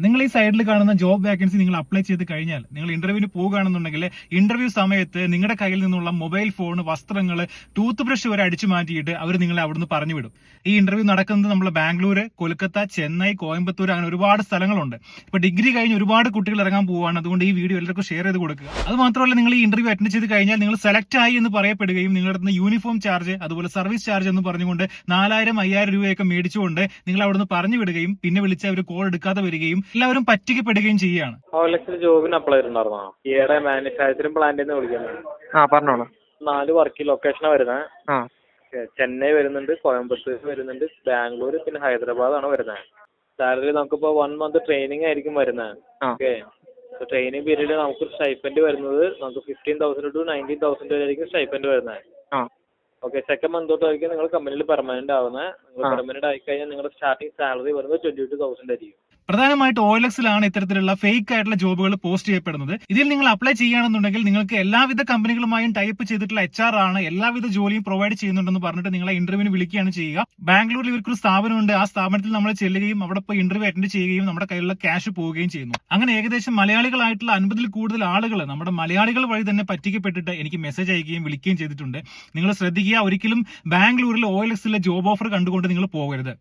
നിങ്ങൾ ഈ സൈഡിൽ കാണുന്ന ജോബ് വാക്കൻസി നിങ്ങൾ അപ്ലൈ ചെയ്ത് കഴിഞ്ഞാൽ നിങ്ങൾ ഇന്റർവ്യൂവിന് പോകുകയാണെന്നുണ്ടെങ്കിൽ ഇന്റർവ്യൂ സമയത്ത് നിങ്ങളുടെ കയ്യിൽ നിന്നുള്ള മൊബൈൽ ഫോൺ, വസ്ത്രങ്ങൾ, ടൂത്ത് ബ്രഷ് വരെ അടിച്ചു മാറ്റിയിട്ട് അവർ നിങ്ങളെ അവിടുന്ന് പറഞ്ഞു വിടും. ഈ ഇന്റർവ്യൂ നടക്കുന്നത് നമ്മൾ ബാംഗ്ലൂർ, കൊൽക്കത്ത, ചെന്നൈ, കോയമ്പത്തൂർ അങ്ങനെ ഒരുപാട് സ്ഥലങ്ങളുണ്ട്. ഇപ്പൊ ഡിഗ്രി കഴിഞ്ഞ് ഒരുപാട് കുട്ടികൾ ഇറങ്ങാൻ പോവുകയാണ്. അതുകൊണ്ട് ഈ വീഡിയോ എല്ലാവർക്കും ഷെയർ ചെയ്ത് കൊടുക്കുക. അത് മാത്രമല്ല, നിങ്ങൾ ഈ ഇന്റർവ്യൂ അറ്റൻഡ് ചെയ്ത് കഴിഞ്ഞാൽ നിങ്ങൾ സെലക്ട് ആയി എന്ന് പറയപ്പെടുകയും നിങ്ങളുടെ അടുത്ത് യൂണിഫോം ചാർജ്, അതുപോലെ സർവീസ് ചാർജ് എന്ന് പറഞ്ഞുകൊണ്ട് 4000-5000 രൂപയൊക്കെ മേടിച്ചുകൊണ്ട് നിങ്ങൾ അവിടുന്ന് പറഞ്ഞു വിടുകയും പിന്നെ വിളിച്ച് അവർ കോൾ എടുക്കാതെ വരികയും എല്ലാവരും പറ്റിക്കപ്പെടുകയും ചെയ്യുകയാണ്. ജോബിന് അപ്ലൈ ചെയ്തിട്ടുണ്ടായിരുന്നോ? ഈയിടെ മാനുഫാക്ചറിംഗ് പ്ലാന്റിൽ വിളിക്കുന്നത്. പറഞ്ഞോളൂ. 4 വർക്ക് ലൊക്കേഷനാണ് വരുന്നത്. ചെന്നൈ വരുന്നുണ്ട്, കോയമ്പത്തൂർ വരുന്നുണ്ട്, ബാംഗ്ലൂർ, പിന്നെ ഹൈദരാബാദാണ് വരുന്നത്. സാലറി നമുക്കിപ്പോ 1 മന്ത് ട്രെയിനിങ് ആയിരിക്കും വരുന്നത്. ഓക്കെ, ട്രെയിനിങ് പീരീഡ് നമുക്ക് സ്റ്റൈപ്പൻഡ് വരുന്നത് നമുക്ക് 15,000 to 19,000 വരെ ആയിരിക്കും സ്റ്റൈപ്പൻഡ് വരുന്നത്. ഓക്കെ, സെക്കൻഡ് മന്ത് തൊട്ടായിരിക്കും നിങ്ങൾ കമ്പനിയിൽ പെർമനന്റ് ആവുന്നത്. നിങ്ങൾ പെർമനന്റ് ആയി കഴിഞ്ഞാൽ നിങ്ങളുടെ സ്റ്റാർട്ടിംഗ് സാലറി വരുന്നത് 22,000 ആയിരിക്കും. പ്രധാനമായിട്ട് OLXലാണ് ഇത്തരത്തിലുള്ള ഫേക്ക് ആയിട്ടുള്ള ജോബുകൾ പോസ്റ്റ് ചെയ്യപ്പെടുന്നത്. ഇതിൽ നിങ്ങൾ അപ്ലൈ ചെയ്യുകയാണെന്നുണ്ടെങ്കിൽ നിങ്ങൾക്ക് എല്ലാവിധ കമ്പനികളുമായും ടൈപ്പ് ചെയ്തിട്ടുള്ള HR ആണ് എല്ലാവിധ ജോലിയും പ്രൊവൈഡ് ചെയ്യുന്നുണ്ടെന്ന് പറഞ്ഞിട്ട് നിങ്ങളെ ഇന്റർവ്യൂവിന് വിളിക്കുകയാണ് ചെയ്യുക. ബാംഗ്ലൂരിൽ ഇവർക്കൊരു സ്ഥാപനമുണ്ട്. ആ സ്ഥാപനത്തിൽ നമ്മൾ ചെല്ലുകയും അവിടെ പോയി ഇന്റർവ്യൂ അറ്റൻഡ് ചെയ്യുകയും നമ്മുടെ കയ്യിലുള്ള ക്യാഷ് പോവുകയും ചെയ്യുന്നു. അങ്ങനെ ഏകദേശം മലയാളികളായിട്ടുള്ള 50-ൽ കൂടുതൽ ആളുകൾ നമ്മുടെ മലയാളികൾ വഴി തന്നെ പറ്റിക്കപ്പെട്ടിട്ട് എനിക്ക് മെസ്സേജ് അയക്കുകയും വിളിക്കുകയും ചെയ്തിട്ടുണ്ട്. നിങ്ങൾ ശ്രദ്ധിക്കുക, ഒരിക്കലും ബാംഗ്ലൂരിൽ OLXലെ ജോബ് ഓഫർ കണ്ടുകൊണ്ട് നിങ്ങൾ പോകരുത്.